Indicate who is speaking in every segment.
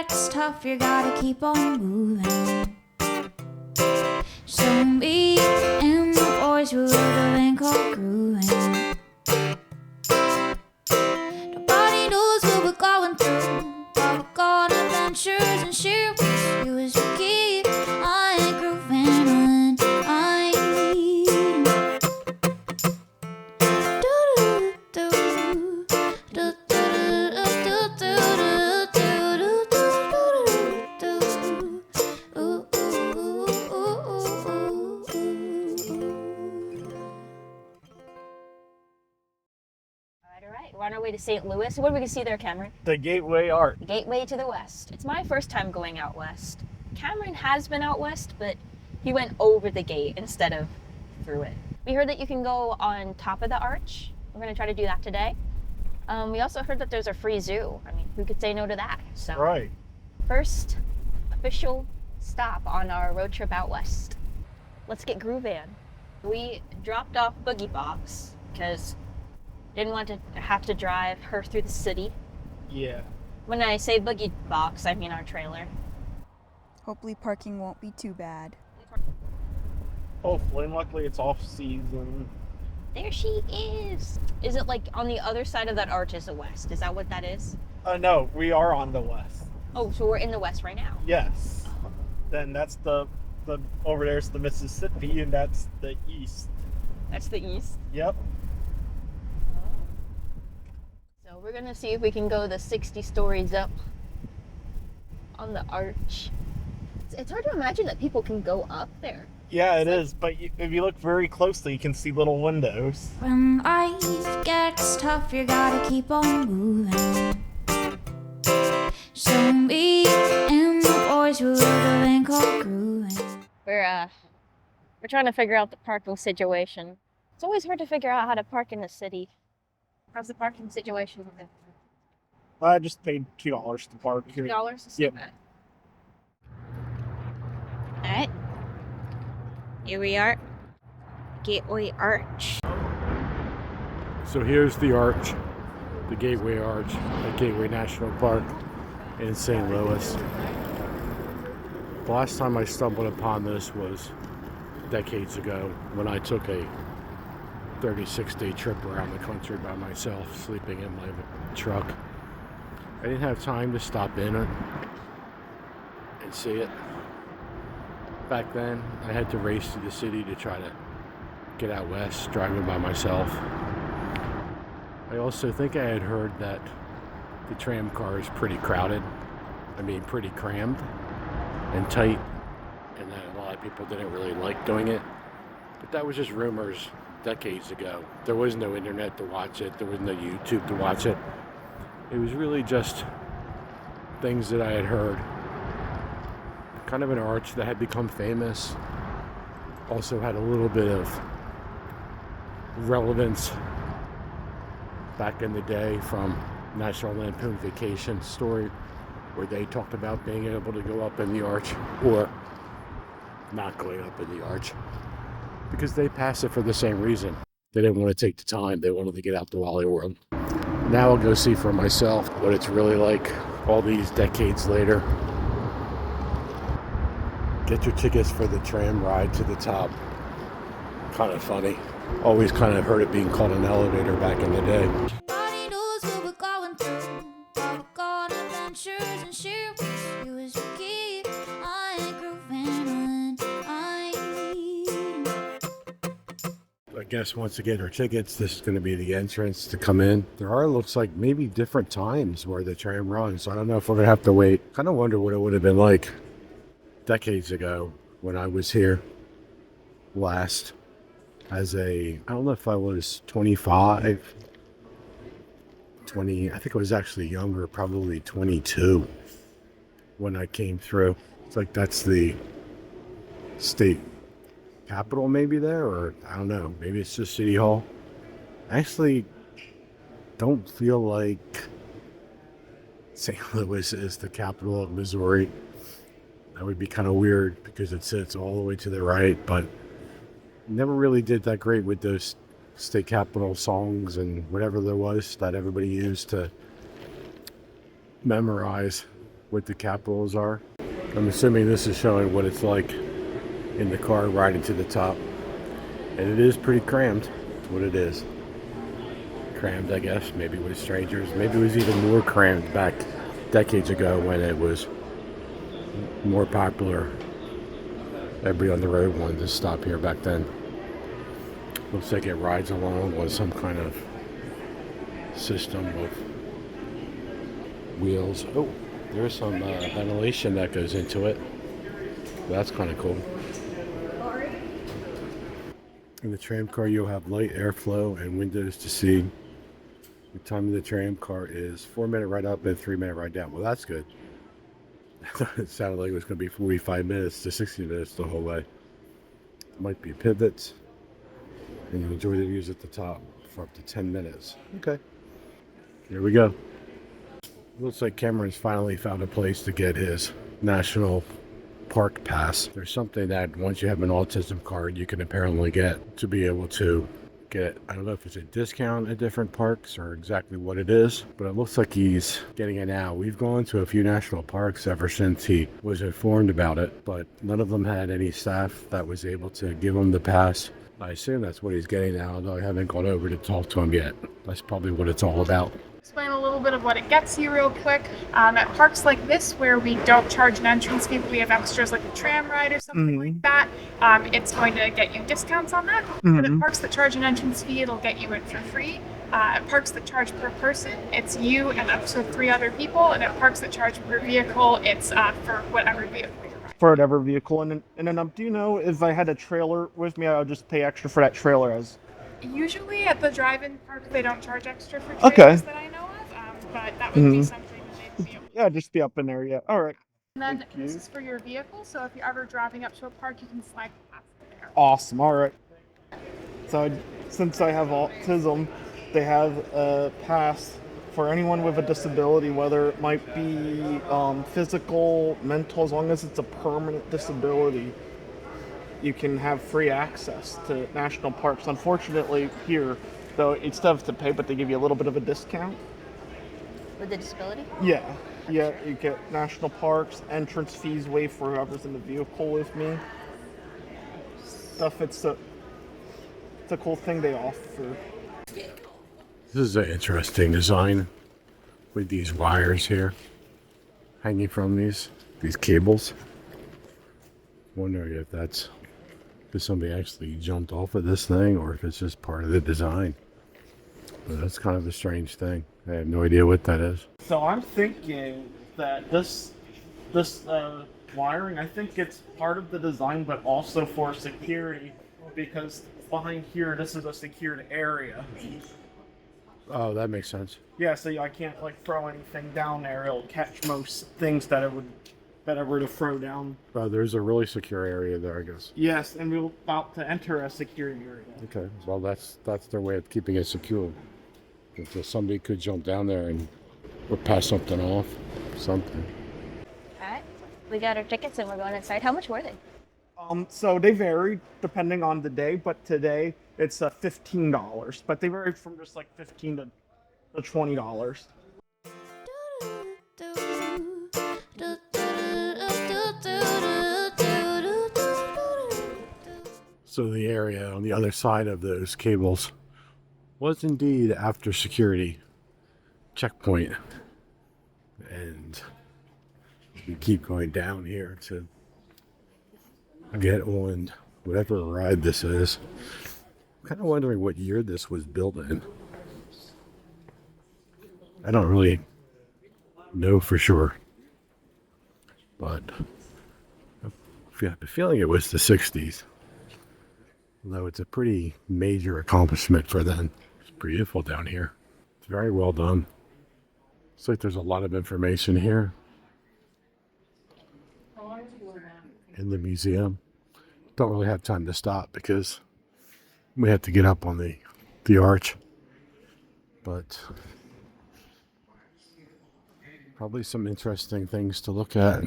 Speaker 1: gets tough, you gotta keep on moving. So me and the boys will live a thing called GrooVan. Nobody knows what we're going through, but we're going on adventures and share with you as we keep on GrooVan on I.
Speaker 2: All right. We're on our way to St. Louis. What do we can see there, Cameron?
Speaker 3: The Gateway Arch.
Speaker 2: The gateway to the west. It's my first time going out west. Cameron has been out west, but he went over the gate instead of through it. We heard that you can go on top of the arch. We're going to try to do that today. We also heard that there's a free zoo. I mean, who could say no to that? So,
Speaker 3: Right.
Speaker 2: first official stop on our road trip out west. Let's get GrooVan. We dropped off Boogie Box because didn't want to have to drive her through the city.
Speaker 3: Yeah.
Speaker 2: When I say Boogie Box, I mean our trailer.
Speaker 4: Hopefully parking won't be too bad.
Speaker 3: Hopefully, and luckily it's off season.
Speaker 2: There she is. Is it like on the other side of that arch is the west? Is that what that is?
Speaker 3: No, we are on the west.
Speaker 2: Oh, so we're in the west right now.
Speaker 3: Yes. Then that's the over there's the Mississippi, and that's the east.
Speaker 2: That's the east.
Speaker 3: Yep.
Speaker 2: So we're gonna see if we can go the 60 stories up on the arch. It's hard to imagine that people can go up there.
Speaker 3: Yeah, it is. But if you look very closely, you can see little windows.
Speaker 1: When life gets tough, you gotta keep on moving. So me and the boys will live a thing called GrooVan.
Speaker 2: We're trying to figure out the parking situation. It's always hard to figure out how to park in the city. How's the parking situation?
Speaker 3: I just paid $2 to park here.
Speaker 2: $2?
Speaker 3: Yep.
Speaker 2: Alright. Here we are. Gateway Arch.
Speaker 5: So here's the arch, the Gateway Arch at Gateway National Park in St. Louis. The last time I stumbled upon this was decades ago when I took a 36-day trip around the country by myself, sleeping in my truck. I didn't have time to stop in it and see it. Back then, I had to race to the city to try to get out west, driving by myself. I also think I had heard that the tram car is pretty crowded. I mean, pretty crammed and tight, and that a lot of people didn't really like doing it. But that was just rumors decades ago. There was no internet to watch it. There was no YouTube to watch it. It was really just things that I had heard. Kind of an arch that had become famous. Also had a little bit of relevance back in the day from National Lampoon Vacation story, where they talked about being able to go up in the arch or not going up in the arch because they passed it for the same reason. They didn't want to take the time. They wanted to get out to Wally World. Now I'll go see for myself what it's really like all these decades later. Get your tickets for the tram ride to the top. Kind of funny. Always kind of heard it being called an elevator back in the day.
Speaker 1: Nobody knows what we're going through, but we're going on adventures and share with you as we keep on GrooVan on I.
Speaker 5: I guess once again, our tickets, this is going to be the entrance to come in. There are, looks like, maybe different times where the tram runs. I don't know if we're going to have to wait. Kind of wonder what it would have been like decades ago when I was here last as I don't know if I was 25, 20, I think I was actually younger, probably 22 when I came through. It's like that's the state capitol maybe there, or I don't know, maybe it's just City Hall. I actually don't feel like St. Louis is the capital of Missouri. That would be kind of weird because it sits all the way to the right, but never really did that great with those state capitol songs and whatever there was that everybody used to memorize what the capitals are. I'm assuming this is showing what it's like in the car riding to the top. And it is pretty crammed. That's what it is. Crammed, I guess, maybe with strangers. Maybe it was even more crammed back decades ago when it was more popular. Everybody on the road wanted to stop here back then. Looks like it rides along with some kind of system of wheels. Oh, there's some ventilation that goes into it. That's kind of cool. In the tram car, you'll have light airflow and windows to see. The time of the tram car is 4-minute ride up and 3-minute ride down. Well, that's good. It sounded like it was going to be 45 minutes to 60 minutes the whole way. Might be pivots. And you enjoy the views at the top for up to 10 minutes. Okay. Here we go. Looks like Cameron's finally found a place to get his national park pass. There's something that once you have an autism card, you can apparently get to be able to get, I don't know if it's a discount at different parks or exactly what it is, but it looks like he's getting it now. We've gone to a few national parks ever since he was informed about it, but none of them had any staff that was able to give him the pass. I assume that's what he's getting now, although I haven't gone over to talk to him yet. That's probably what it's all about.
Speaker 6: Explain a little bit of what it gets you real quick. At parks like this, where we don't charge an entrance fee, but we have extras like a tram ride or something like that, it's going to get you discounts on that. But at parks that charge an entrance fee, it'll get you in for free. At parks that charge per person, it's you and up to 3 other people. And at parks that charge per vehicle, it's for whatever vehicle you're riding.
Speaker 3: For whatever vehicle. And then, do you know if I had a trailer with me, I would just pay extra for that trailer as...
Speaker 6: Usually at the drive-in park, they don't charge extra for trailers that I know of, but that would be something that they'd be able to.
Speaker 3: Yeah, just be up in there, yeah. All right.
Speaker 6: And then this is for your vehicle, so if you're ever driving up to a park, you can slide past there.
Speaker 3: Awesome, all right. So since I have autism, they have a pass for anyone with a disability, whether it might be physical, mental, as long as it's a permanent disability. You can have free access to national parks. Unfortunately, here, though, you still have to pay, but they give you a little bit of a discount.
Speaker 2: With the disability?
Speaker 3: Yeah, you get national parks, entrance fees waived for whoever's in the vehicle with me. It's a cool thing they offer.
Speaker 5: This is an interesting design with these wires here hanging from these cables. Wondering if that's if somebody actually jumped off of this thing or if it's just part of the design. But that's kind of a strange thing. I have no idea what that is.
Speaker 3: So I'm thinking that this wiring, I think it's part of the design, but also for security, because behind here, this is a secured area.
Speaker 5: Oh, that makes sense.
Speaker 3: Yeah, so I can't like throw anything down there. It'll catch most things that I were to throw down.
Speaker 5: There's a really secure area there, I guess.
Speaker 3: Yes, and we're about to enter a security area.
Speaker 5: Okay, well that's their way of keeping it secure. If somebody could jump down there or pass something off, something.
Speaker 2: Alright, we got our tickets and we're going inside. How much were they?
Speaker 3: So they vary depending on the day, but today it's $15. But they vary from just like $15 to $20.
Speaker 5: So the area on the other side of those cables was indeed after security checkpoint. And we keep going down here to get on whatever ride this is. I'm kind of wondering what year this was built in. I don't really know for sure. But I have a feeling it was the 60s. Although it's a pretty major accomplishment for them. It's beautiful down here. It's very well done. Looks like there's a lot of information here in the museum. Don't really have time to stop because we have to get up on the arch. But probably some interesting things to look at.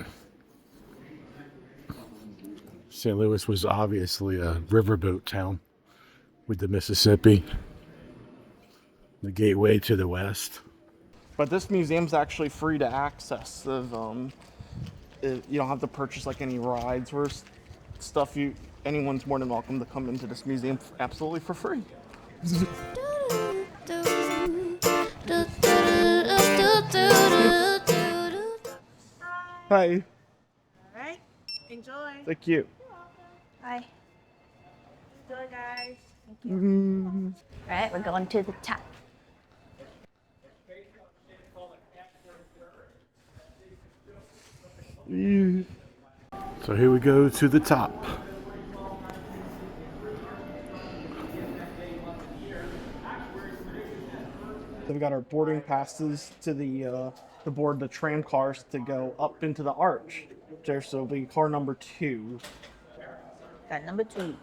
Speaker 5: St. Louis was obviously a riverboat town with the Mississippi, the gateway to the west.
Speaker 3: But this museum's actually free to access. You don't have to purchase like any rides or stuff. Anyone's more than welcome to come into this museum absolutely for free. Hi.
Speaker 7: All right. Enjoy.
Speaker 3: Thank you.
Speaker 2: Bye.
Speaker 7: Enjoy, guys.
Speaker 2: All right, we're going to the top.
Speaker 5: So here we go to the top.
Speaker 3: So we got our boarding passes to the board the tram cars to go up into the arch. There, so it'll be car number 2.
Speaker 2: Got number 2.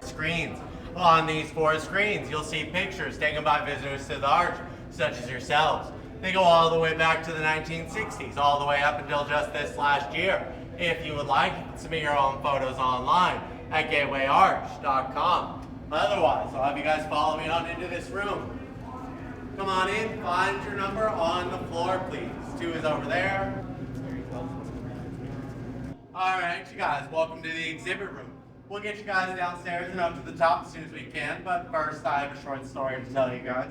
Speaker 8: Screens. On these 4 screens, you'll see pictures taken by visitors to the arch, such as yourselves. They go all the way back to the 1960s, all the way up until just this last year. If you would like, you can submit your own photos online at gatewayarch.com. Otherwise, I'll have you guys follow me on into this room. Come on in, find your number on the floor, please. 2 is over there. All right, you guys, welcome to the exhibit room. We'll get you guys downstairs and up to the top as soon as we can, but first I have a short story to tell you guys.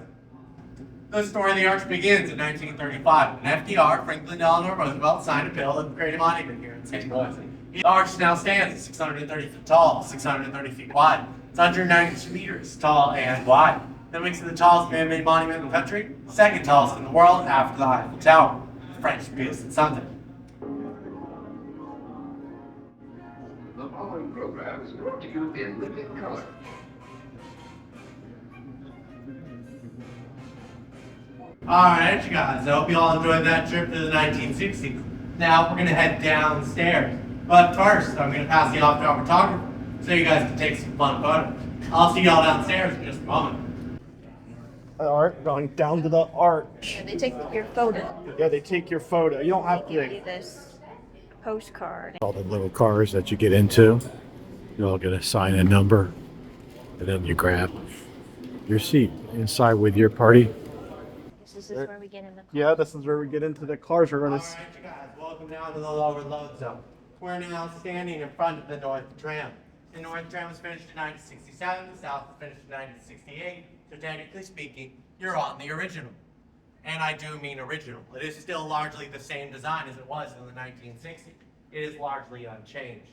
Speaker 8: The story of the arch begins in 1935 when FDR, Franklin Delano Roosevelt, signed a bill that created a monument here in St. Louis. The arch now stands at 630 feet tall, 630 feet wide. It's 192 meters tall and wide. That makes it the tallest man-made monument in the country, second tallest in the world after the Eiffel Tower, the French Piazza at sunset.
Speaker 9: The following program is brought to you in living color.
Speaker 8: Alright, you guys, I hope you all enjoyed that trip to the 1960s. Now we're going to head downstairs. But first, I'm going to pass you off to our photographer so you guys can take some fun photos. I'll see y'all downstairs in just a moment.
Speaker 3: Alright, going down to the arch.
Speaker 2: And they take your photo.
Speaker 3: Yeah, they take your photo. You don't have
Speaker 2: Give
Speaker 3: to.
Speaker 2: you this postcard.
Speaker 5: All the little cars that you get into, you all get a sign a number, and then you grab your seat inside with your party.
Speaker 2: This is where we get in the car.
Speaker 3: Yeah, this is where we get into the cars. We're gonna.
Speaker 8: Alright, you guys, welcome down to the lower load zone. We're now standing in front of the North Tram. The North Tram was finished in 1967, the South was finished in 1968, so technically speaking, you're on the original. And I do mean original. It is still largely the same design as it was in the 1960s. It is largely unchanged.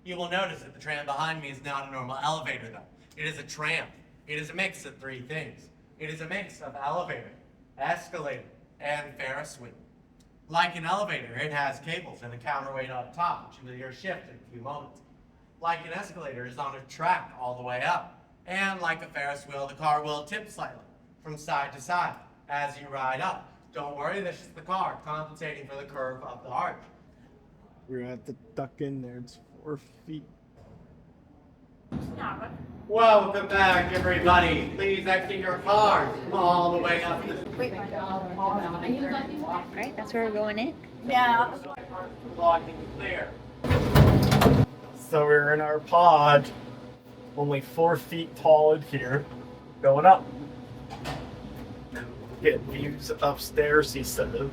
Speaker 8: You will notice that the tram behind me is not a normal elevator though. It is a tram. It is a mix of 3 things. It is a mix of elevator, escalator, and Ferris wheel. Like an elevator, it has cables and a counterweight up top, which you will hear shift in a few moments. Like an escalator, it is on a track all the way up. And like a Ferris wheel, the car will tip slightly from side to side as you ride up. Don't worry, that's just the car compensating for the curve of the arch.
Speaker 3: We're gonna have to duck in there. It's 4 feet.
Speaker 8: Welcome back, everybody. Please exit your cars all the way up.
Speaker 2: Right, that's where we're going in.
Speaker 8: Blocking clear.
Speaker 3: So we're in our pod, only 4 feet tall in here, going up. Get views upstairs, he said.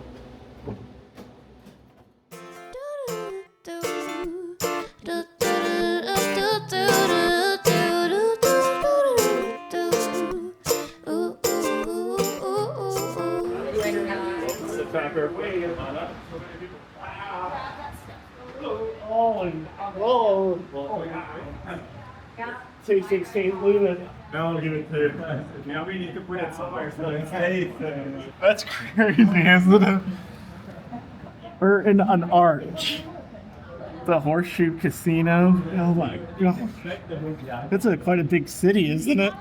Speaker 3: Tasting St. Louis.
Speaker 10: Now I'll give it to. Now we need to put it somewhere so it's safe.
Speaker 3: That's crazy, isn't it? We're in an arch. The Horseshoe Casino. Oh my god. It's quite a big city, isn't it?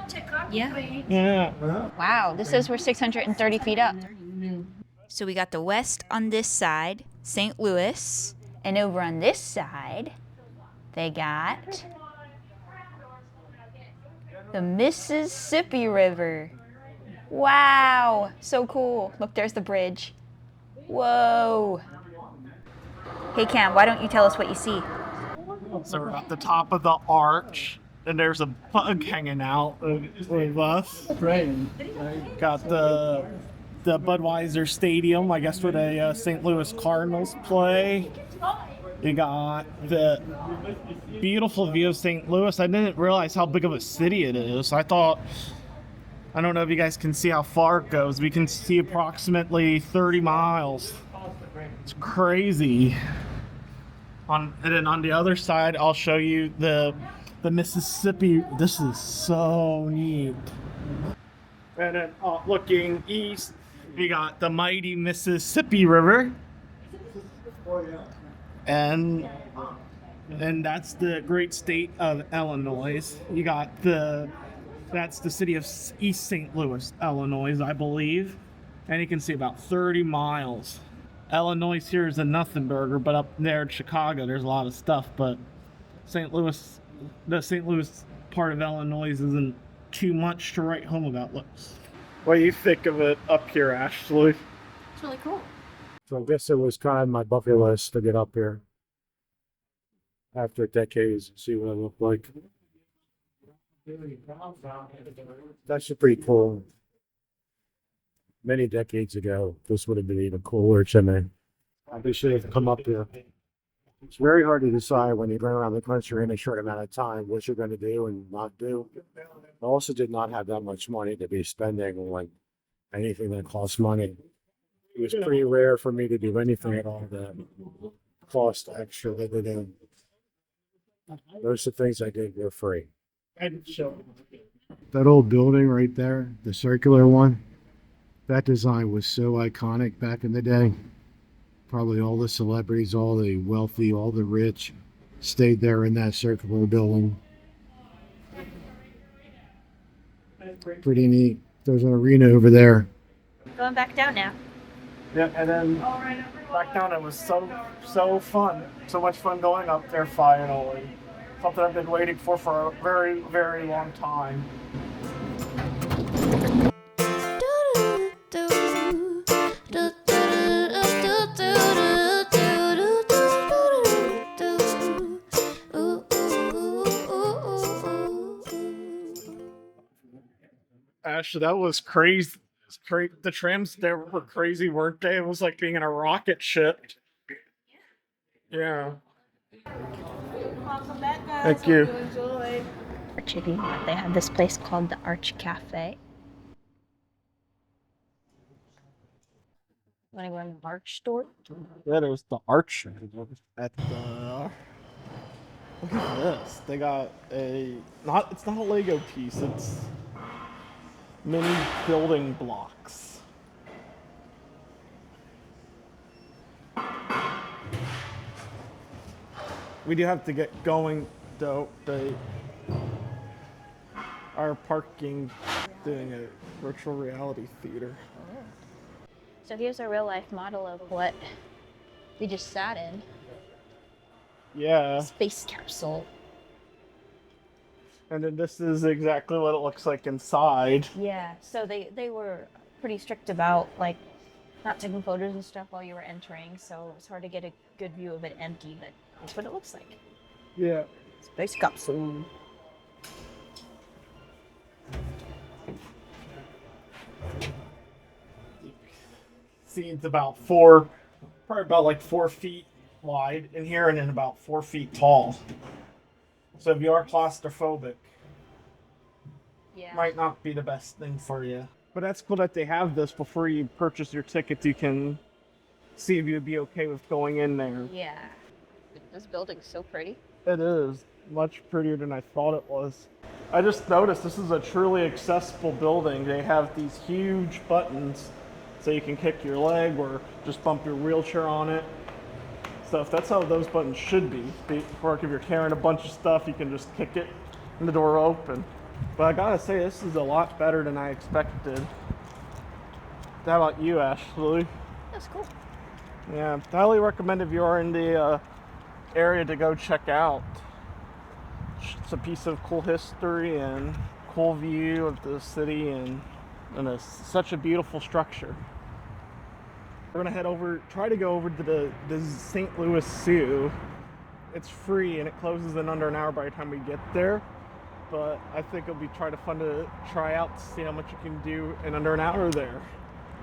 Speaker 2: Yeah.
Speaker 3: Yeah.
Speaker 2: Wow, this says we're 630 feet up. So we got the west on this side, St. Louis, and over on this side, they got the Mississippi River. Wow, so cool. Look, there's the bridge. Whoa. Hey Cam, why don't you tell us what you see?
Speaker 3: So we're at the top of the arch, and there's a bug hanging out with us. Got the the Budweiser Stadium, I guess, where the St. Louis Cardinals play. You got the beautiful view of St. Louis. I didn't realize how big of a city it is. I don't know if you guys can see how far it goes. We can see approximately 30 miles. It's crazy. And then on the other side, I'll show you the Mississippi. This is so neat. And then looking east, we got the mighty Mississippi River. And that's the great state of Illinois. You got that's the city of East St. Louis, Illinois, I believe. And you can see about 30 miles. Illinois here is a nothing burger, but up there in Chicago, there's a lot of stuff. But the St. Louis part of Illinois isn't too much to write home about. What do you think of it up here, Ashley?
Speaker 2: It's really cool.
Speaker 5: So I guess it was kind of my bucket list to get up here after decades and see what it looked like. That's pretty cool. Many decades ago, this would have been even cooler to me. I should have come up here. It's very hard to decide when you go around the country in a short amount of time what you're going to do and not do. I also did not have that much money to be spending on anything that costs money. It was pretty rare for me to do anything at all that cost extra other than most of the things I did were free. That old building right there, the circular one, that design was so iconic back in the day. Probably all the celebrities, all the wealthy, all the rich stayed there in that circular building. Pretty neat. There's an arena over there.
Speaker 2: Going back down now.
Speaker 3: Yeah, and then back down, it was so fun. So much fun going up there finally. Something I've been waiting for a very, very long time. Ashley, that was crazy. The trams there were crazy, weren't they? It was like being in a rocket ship. Yeah.
Speaker 7: Welcome back, guys.
Speaker 3: Thank you.
Speaker 7: Hope enjoyed.
Speaker 2: They have this place called the Arch Cafe. Want to go in the Arch store?
Speaker 3: Yeah, there's the arch at the. Look at this. They got it's not a Lego piece, it's mini building blocks. We do have to get going though. They are parking doing a virtual reality theater.
Speaker 2: So here's a real life model of what we just sat in.
Speaker 3: Yeah.
Speaker 2: Space capsule.
Speaker 3: And then this is exactly what it looks like inside.
Speaker 2: Yeah, so they were pretty strict about like not taking photos and stuff while you were entering, so it's hard to get a good view of it empty, but that's what it looks like.
Speaker 3: Yeah.
Speaker 2: Space capsule.
Speaker 3: See, it's probably about like 4 feet wide in here and then about 4 feet tall. So if you are claustrophobic, might not be the best thing for you. But that's cool that they have this before you purchase your tickets. You can see if you'd be okay with going in there.
Speaker 2: Yeah. This building's so pretty.
Speaker 3: It is much prettier than I thought it was. I just noticed this is a truly accessible building. They have these huge buttons so you can kick your leg or just bump your wheelchair on it. So if that's how those buttons should be. Or if you're carrying a bunch of stuff, you can just kick it and the door will open. But I gotta say, this is a lot better than I expected. How about you, Ashley?
Speaker 2: That's cool.
Speaker 3: Yeah, I highly recommend if you are in the area to go check out. It's a piece of cool history and cool view of the city and such a beautiful structure. We're gonna try to go over to the St. Louis Zoo. It's free and it closes in under an hour by the time we get there. But I think it'll be fun to try out to see how much you can do in under an hour there.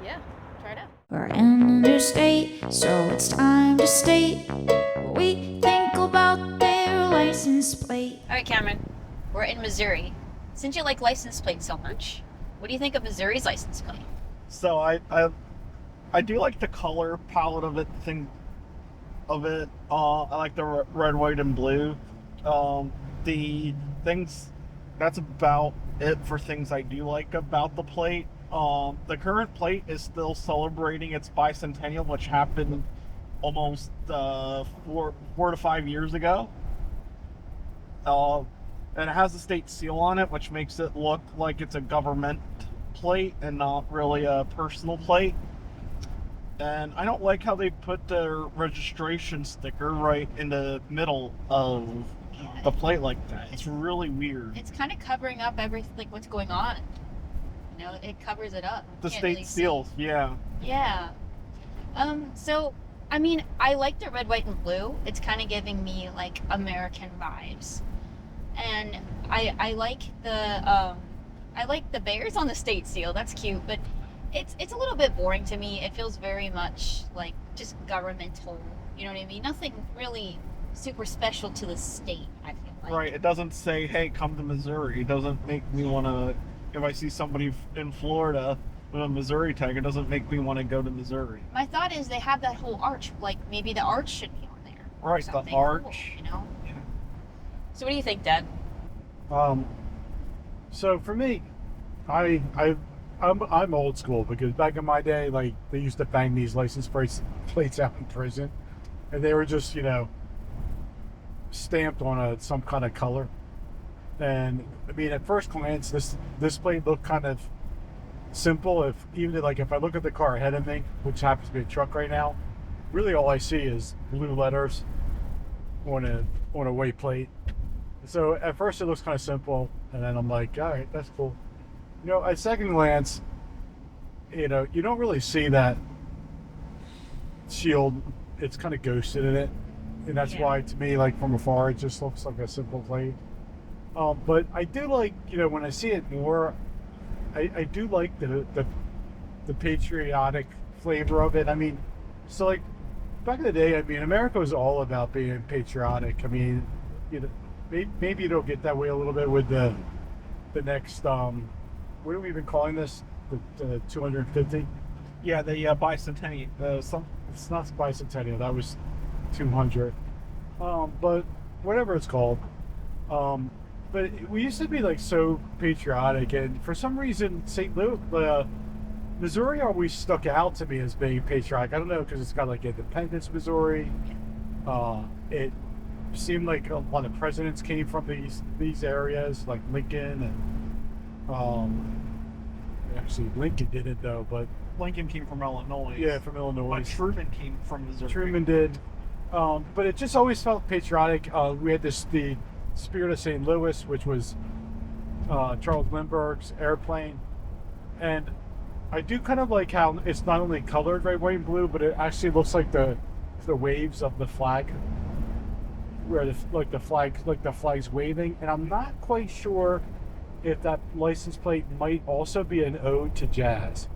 Speaker 2: Yeah, try it out.
Speaker 1: We're interstate, so it's time to state what we think about their license plate.
Speaker 2: All right, Cameron, we're in Missouri. Since you like license plates so much, what do you think of Missouri's license plate?
Speaker 3: So I do like the color palette of it. I like the red, white, and blue. The things, that's about it for things I do like about the plate. The current plate is still celebrating its bicentennial, which happened almost 4 to 5 years ago. And it has a state seal on it, which makes it look like it's a government plate and not really a personal plate. And I don't like how they put their registration sticker right in the middle of the plate like that. It's really weird.
Speaker 2: It's kind of covering up everything, like what's going on. You know, it covers it up.
Speaker 3: The
Speaker 2: Can't
Speaker 3: state
Speaker 2: really
Speaker 3: seals,
Speaker 2: see.
Speaker 3: yeah.
Speaker 2: Yeah. So, I mean, I like the red, white, and blue. It's kind of giving me, like, American vibes. And I like the bears on the state seal. That's cute, but it's a little bit boring to me. It feels very much like just governmental. You know what I mean? Nothing really super special to the state, I feel like.
Speaker 3: Right. It doesn't say, hey, come to Missouri. It doesn't make me want to, if I see somebody in Florida with a Missouri tag, it doesn't make me want to go to Missouri.
Speaker 2: My thought is they have that whole arch. Like, maybe the arch should be on there. or
Speaker 3: Right, the
Speaker 2: something
Speaker 3: arch.
Speaker 2: cool, you know? Yeah. So what do you think, Dad?
Speaker 5: So for me, I'm old school because back in my day, like they used to bang these license plates out in prison, and they were just stamped on some kind of color. And I mean, at first glance, this plate looked kind of simple. If I look at the car ahead of me, which happens to be a truck right now, really all I see is blue letters on a white plate. So at first it looks kind of simple, and then I'm like, all right, that's cool. At second glance, you don't really see that shield. It's kind of ghosted in it, and that's why, to me, like from afar, it just looks like a simple plate. But I do like, when I see it more, I do like the patriotic flavor of it. I mean, so like back in the day, I mean, America was all about being patriotic. I mean, maybe it'll get that way a little bit with the next what are we even calling this? The 250?
Speaker 3: Yeah, the bicentennial.
Speaker 5: It's not bicentennial. That was 200. But whatever it's called. But we used to be like so patriotic, and for some reason, St. Louis, Missouri always stuck out to me as being patriotic. I don't know, because it's got like Independence, Missouri. It seemed like a lot of presidents came from these areas, like Lincoln, and actually Lincoln didn't though, but
Speaker 3: Lincoln came from Illinois.
Speaker 5: Yeah, from Illinois.
Speaker 3: But Truman came from Missouri.
Speaker 5: Truman did, but it just always felt patriotic. We had the Spirit of St. Louis, which was Charles Lindbergh's airplane, and I do kind of like how it's not only colored red, white, and blue, but it actually looks like the waves of the flag, where the flag's waving. And I'm not quite sure if that license plate might also be an ode to jazz.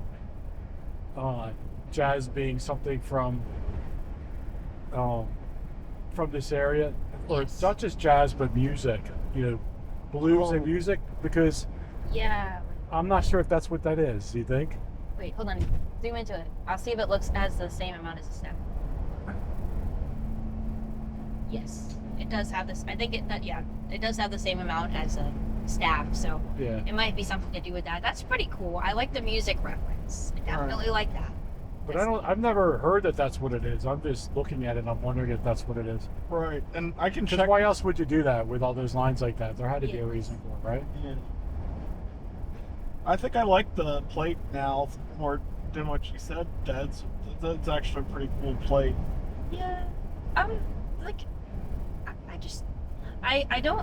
Speaker 5: Jazz being something from this area, or it's not just jazz but music, blues and music, because I'm not sure if that's what that is. Do you think?
Speaker 2: Wait, hold on. Zoom into it. I'll see if it has the same amount as a staff. Yes, it does have this. I think it does have the same amount as a staff, so it might be something to do with that. That's pretty cool. I like the music reference. I definitely like that.
Speaker 5: But I've never heard that that's what it is. I'm just looking at it and I'm wondering if that's what it is.
Speaker 3: Right, and I can check.
Speaker 5: Why else would you do that with all those lines like that? There had to be a reason for it, right?
Speaker 3: Yeah. I think I like the plate now more than what you said, Dad. That's actually a pretty cool plate.
Speaker 2: Yeah, I don't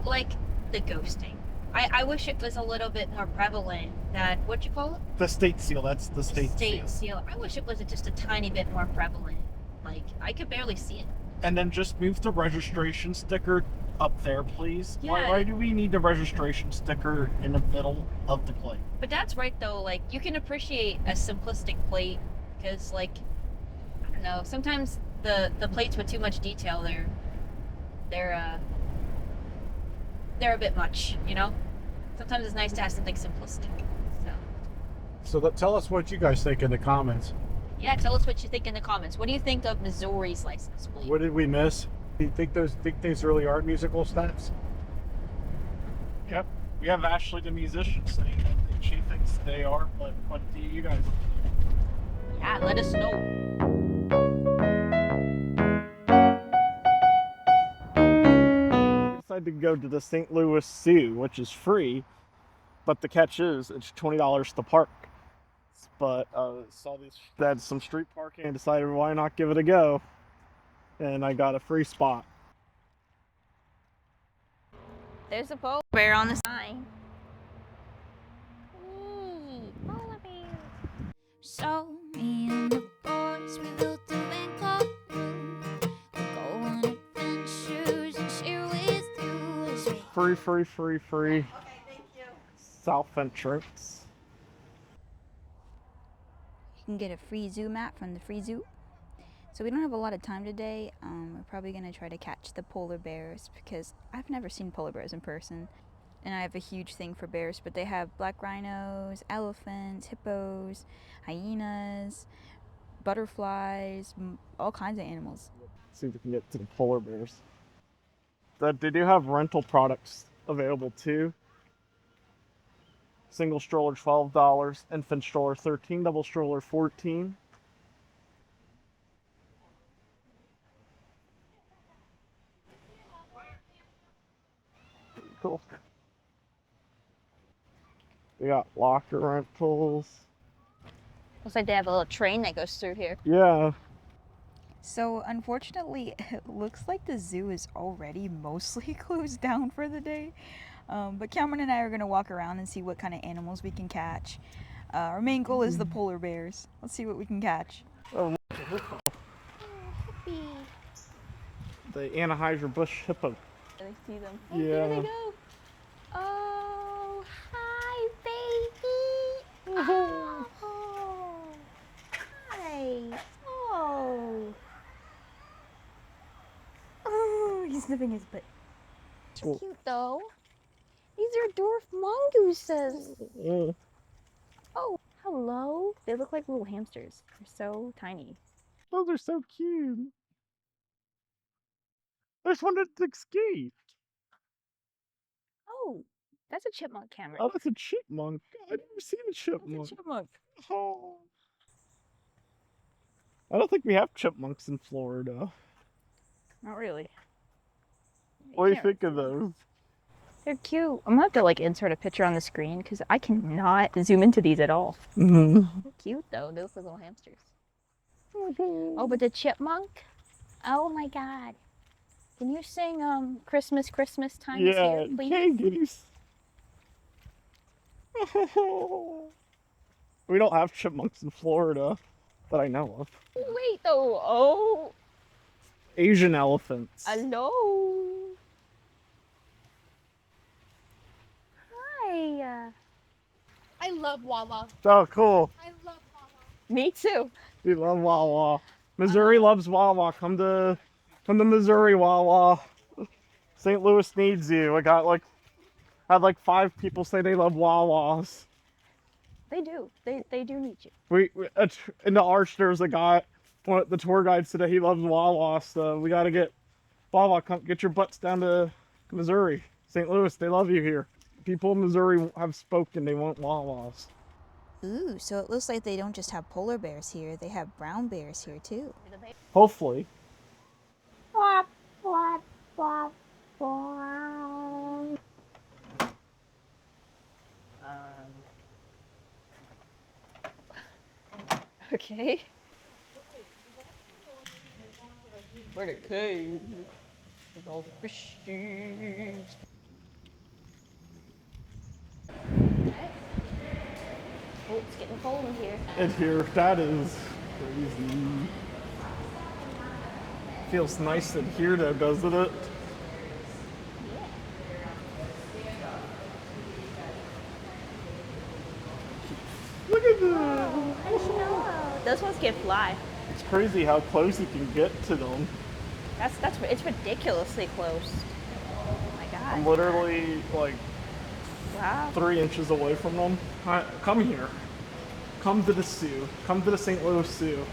Speaker 2: like the ghosting. I wish it was a little bit more prevalent. That, what'd you call it?
Speaker 3: The state seal. That's the state
Speaker 2: seal. I wish it was just a tiny bit more prevalent. Like, I could barely see it.
Speaker 3: And then just move the registration sticker up there, please?
Speaker 2: Yeah.
Speaker 3: Why do we need the registration sticker in the middle of the plate?
Speaker 2: But that's right though, like you can appreciate a simplistic plate because like I don't know, sometimes the plates with too much detail they're a bit much, you know? Sometimes it's nice to have something simplistic.
Speaker 5: So tell us what you guys think in the comments.
Speaker 2: Yeah, tell us what you think in the comments. What do you think of Missouri's license plate?
Speaker 5: What did we miss? Do you think these really are musical steps?
Speaker 3: Yep. We have Ashley the musician saying that she thinks they are, but what do you guys think?
Speaker 2: Yeah, let us know.
Speaker 3: We decided to go to the St. Louis Zoo, which is free, but the catch is it's $20 to park. But saw these that had some street parking and decided why not give it a go, and I got a free spot.
Speaker 2: There's a polar bear on the sign. Polar bear.
Speaker 1: So me and the boys, we built a van called Groove. We'll go on adventures and share with you as we
Speaker 3: Free.
Speaker 7: Okay, thank you.
Speaker 3: South entrance.
Speaker 4: You can get a free zoo mat from the free zoo. So we don't have a lot of time today. We're probably going to try to catch the polar bears because I've never seen polar bears in person. And I have a huge thing for bears, but they have black rhinos, elephants, hippos, hyenas, butterflies, all kinds of animals.
Speaker 3: See if we can get to the polar bears. They do have rental products available too. Single stroller $12, infant stroller $13, double stroller $14. Cool. They got locker rentals.
Speaker 2: Looks like they have a little train that goes through here.
Speaker 3: Yeah.
Speaker 4: So unfortunately, it looks like the zoo is already mostly closed down for the day. But Cameron and I are going to walk around and see what kind of animals we can catch. Our main goal is the polar bears. Let's see what we can catch.
Speaker 3: Oh, the Anheuser-Busch hippo.
Speaker 2: I see them.
Speaker 3: Oh, yeah.
Speaker 2: There they go. Oh, hi, baby. Oh, hi. Oh. Oh, he's sniffing his butt.
Speaker 3: Cool.
Speaker 2: Cute though. These are dwarf mongooses. Oh, hello. They look like little hamsters. They're so tiny.
Speaker 3: Those are so cute. There's one that escaped.
Speaker 2: Oh, that's a chipmunk, Cameron.
Speaker 3: Oh, that's a chipmunk. I've never seen a chipmunk.
Speaker 2: That's a chipmunk.
Speaker 3: Oh. I don't think we have chipmunks in Florida.
Speaker 2: Not really.
Speaker 3: What do you think of those?
Speaker 2: They're cute. I'm gonna have to like insert a picture on the screen because I cannot zoom into these at all.
Speaker 3: Mm-hmm.
Speaker 2: They're cute though. They look like little hamsters. Oh, but the chipmunk? Oh my god. Can you sing Christmas Time is Here, please?
Speaker 3: Yeah, kitties. We don't have chipmunks in Florida that I know of.
Speaker 2: Wait though. Oh.
Speaker 3: Asian elephants.
Speaker 2: Hello. Hi.
Speaker 6: I love Wawa.
Speaker 3: Oh, cool.
Speaker 6: I love Wawa.
Speaker 2: Me too.
Speaker 3: We love Wawa. Missouri loves Wawa. Come to Missouri, Wawa. St. Louis needs you. I had like 5 people say they love Wawas.
Speaker 2: They do. They do need you.
Speaker 3: We in the arch there's a guy. The tour guide said that he loves Wawa, so we got to get Wawa. Come get your butts down to Missouri, St. Louis. They love you here. People in Missouri have spoken. They want Wawas.
Speaker 4: Ooh, so it looks like they don't just have polar bears here, they have brown bears here too.
Speaker 3: Hopefully.
Speaker 2: Okay. Where the cave with all the fishies. Oh, it's getting cold in here.
Speaker 3: And here, that is crazy. Feels nice in here though, doesn't it?
Speaker 2: those ones can fly.
Speaker 3: It's crazy how close you can get to them.
Speaker 2: It's ridiculously close. Oh my god.
Speaker 3: I'm literally like
Speaker 2: Wow.
Speaker 3: 3 inches away from them. Hi, come here. Come to the zoo. Come to the St. Louis Zoo.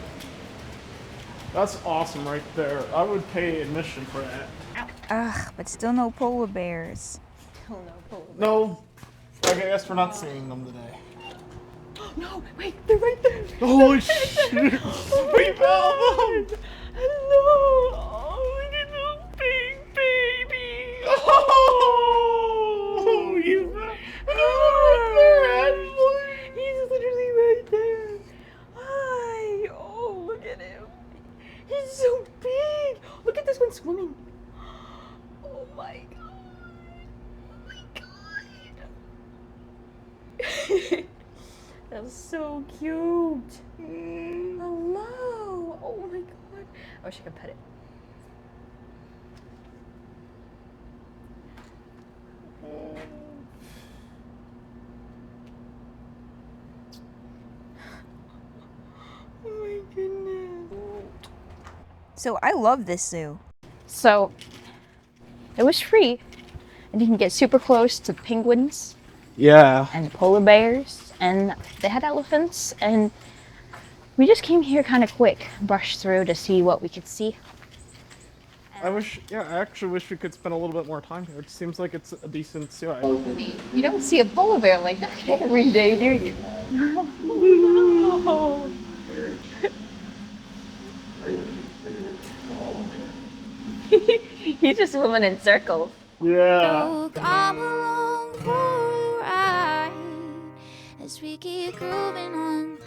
Speaker 3: That's awesome right there. I would pay admission for that.
Speaker 4: Ugh, but still no polar bears.
Speaker 2: Still no polar bears.
Speaker 3: No, I guess we're not seeing them today.
Speaker 2: No, wait, they're right there.
Speaker 3: Holy shit! We found them!
Speaker 2: Hello. Oh, look at those big babies.
Speaker 3: Oh, he's right there, Ashley.
Speaker 2: He's literally right there. Hi. Oh, look at him. He's so big. Look at this one swimming. Oh my god. Oh my god. That was so cute. Hello. Oh my god. I wish I could pet it. Oh my goodness.
Speaker 4: So I love this zoo.
Speaker 2: So it was free, and you can get super close to penguins
Speaker 3: Yeah.
Speaker 2: and polar bears, and they had elephants, and we just came here kind of quick, brushed through to see what we could see.
Speaker 3: I actually wish we could spend a little bit more time here. It seems like it's a decent zoo.
Speaker 2: You don't see a polar bear like that every day, do you? No. He's just swimming in circles.
Speaker 3: Yeah.
Speaker 1: So come along for the ride as we keep grooving on